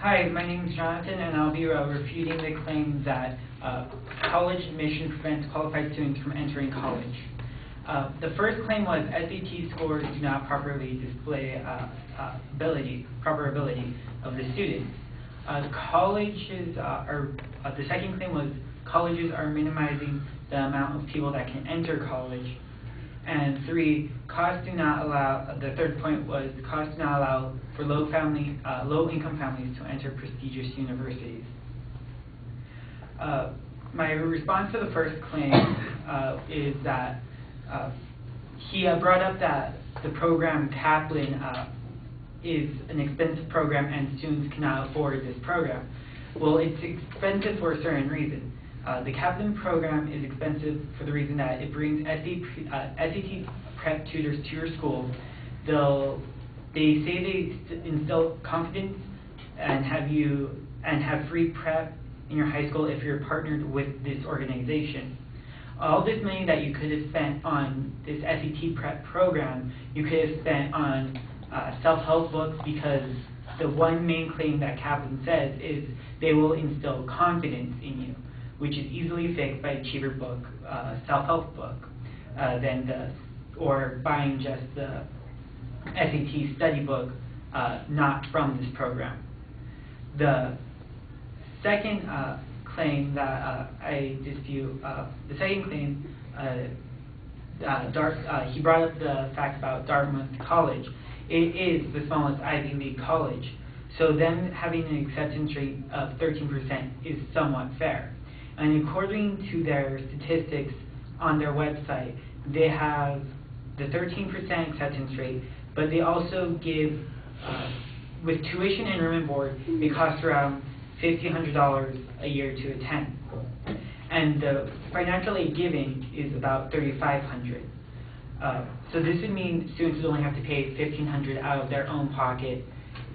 Hi, my name is Jonathan, and I'll be refuting the claim that college admission prevents qualified students from entering college. The first claim was SAT scores do not properly display proper ability of the students. The second claim was colleges are minimizing the amount of people that can enter college. And three, the third point was costs do not allow for low-income families to enter prestigious universities. My response to the first claim is that he brought up that the program Kaplan is an expensive program and students cannot afford this program. Well, it's expensive for a certain reason. The Kaplan program is expensive for the reason that it brings SAT prep tutors to your school. They say they instill confidence and have free prep in your high school if you're partnered with this organization. All this money that you could have spent on this SAT prep program, you could have spent on self-help books, because the one main claim that Kaplan says is they will instill confidence in you, which is easily fixed by a cheaper book, self-help book, or buying just the SAT study book, not from this program. The second claim that I dispute, he brought up the fact about Dartmouth College. It is the smallest Ivy League college, so them having an acceptance rate of 13% is somewhat fair. And according to their statistics on their website, they have the 13% acceptance rate, but they also give, with tuition and room and board, it costs around $1,500 a year to attend. And the financial aid given is about $3,500. So this would mean students would only have to pay $1,500 out of their own pocket,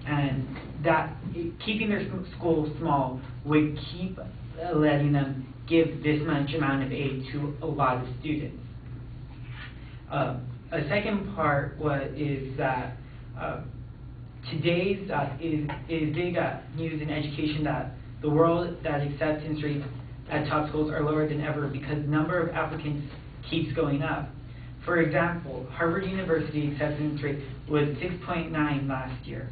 and that keeping their school small would keep letting them give this much amount of aid to a lot of students. A second part is that today's is big news in education that the world that acceptance rates at top schools are lower than ever because the number of applicants keeps going up. For example, Harvard University acceptance rate was 6.9 last year.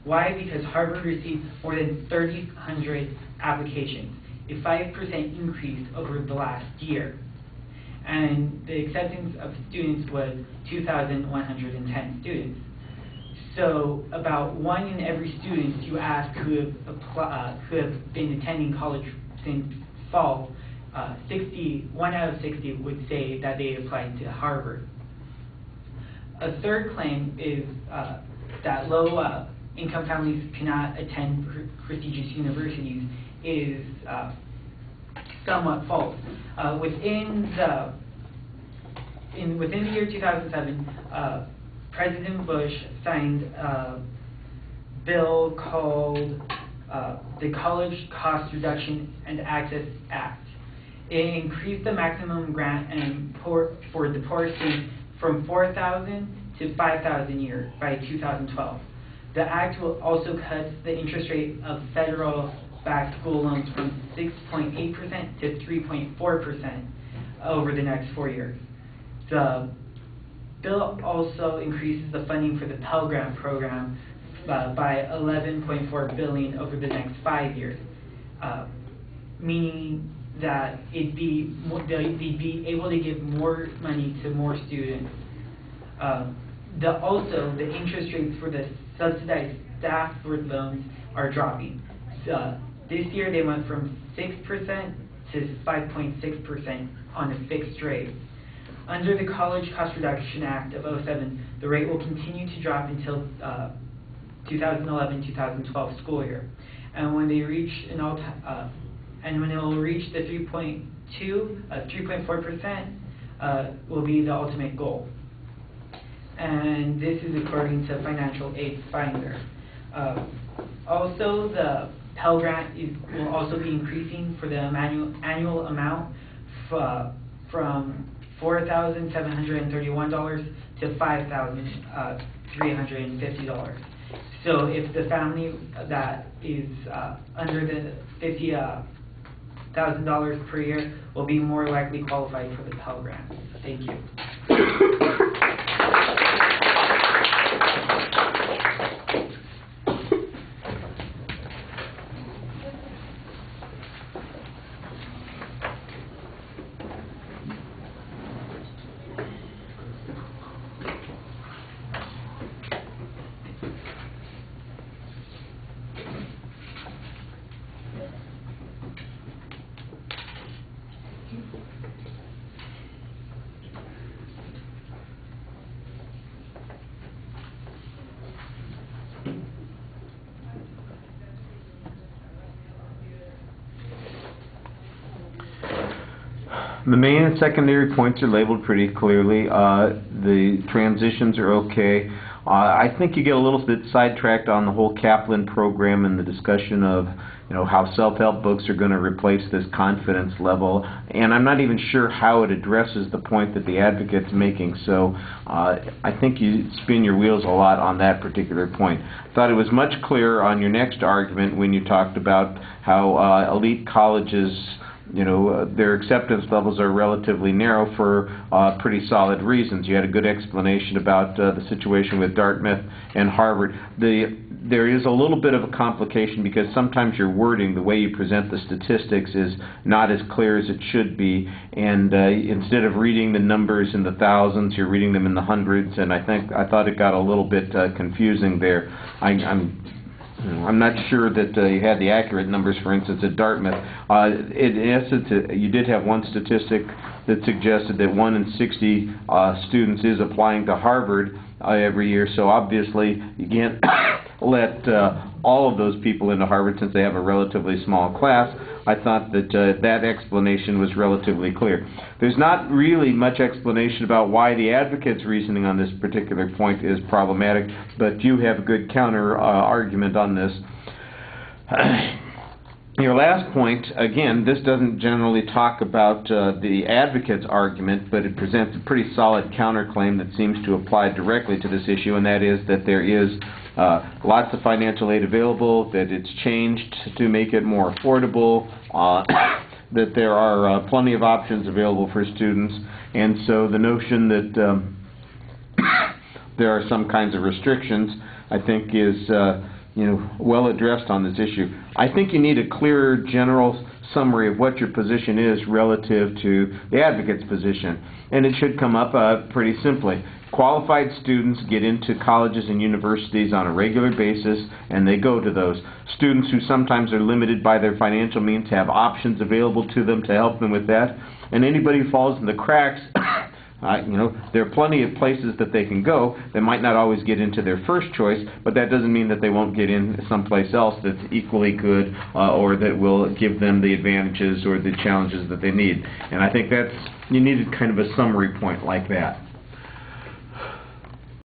Why? Because Harvard received more than 3,000 applications, a 5% increase over the last year. And the acceptance of students was 2,110 students. So about 1 in every student you ask who have been attending college since fall, 1 out of 60 would say that they applied to Harvard. A third claim is that low-income families cannot attend prestigious universities is somewhat false. Within the year 2007, President Bush signed a bill called the College Cost Reduction and Access Act. It increased the maximum grant for the poorest students from $4,000 to $5,000 a year by 2012. The act will also cut the interest rate of federal-backed school loans from 6.8% to 3.4% over the next 4 years. The bill also increases the funding for the Pell Grant program by $11.4 billion over the next 5 years, meaning that they'd be able to give more money to more students. Also, the interest rates for the subsidized Stafford loans are dropping. This year they went from 6% to 5.6% on a fixed rate. Under the College Cost Reduction Act of 2007, the rate will continue to drop until 2011-2012 school year, and when they reach it will reach the 3.4%, will be the ultimate goal. And this is according to Financial Aid Finder. Also, the Pell Grant will also be increasing for the annual amount from $4,731 to $5,350. So if the family that is under the $50,000 per year will be more likely qualified for the Pell Grant. Thank you. The main and secondary points are labeled pretty clearly. The transitions are okay. I think you get a little bit sidetracked on the whole Kaplan program and the discussion of, how self-help books are going to replace this confidence level, and I'm not even sure how it addresses the point that the advocate's making. So I think you spin your wheels a lot on that particular point. I thought it was much clearer on your next argument when you talked about how elite colleges, their acceptance levels are relatively narrow for pretty solid reasons. You had a good explanation about the situation with Dartmouth and Harvard. There is a little bit of a complication because sometimes your wording, the way you present the statistics, is not as clear as it should be, and instead of reading the numbers in the thousands, you're reading them in the hundreds, and I thought it got a little bit confusing there. I'm not sure that you had the accurate numbers, for instance, at Dartmouth. In essence, you did have one statistic that suggested that 1 in 60 students is applying to Harvard every year, so obviously you can't let all of those people into Harvard since they have a relatively small class. I thought that that explanation was relatively clear. There's not really much explanation about why the advocate's reasoning on this particular point is problematic, but you have a good counter argument on this. Your last point, again, this doesn't generally talk about the advocate's argument, but it presents a pretty solid counterclaim that seems to apply directly to this issue, and that is that there is lots of financial aid available, that it's changed to make it more affordable, that there are plenty of options available for students, and so the notion that there are some kinds of restrictions, I think, is well addressed on this issue. I think you need a clearer general summary of what your position is relative to the advocate's position, and it should come up pretty simply. Qualified students get into colleges and universities on a regular basis, and they go to those. Students who sometimes are limited by their financial means have options available to them to help them with that. And anybody who falls in the cracks, there are plenty of places that they can go. They might not always get into their first choice, but that doesn't mean that they won't get in someplace else that's equally good or that will give them the advantages or the challenges that they need. And I think you needed kind of a summary point like that.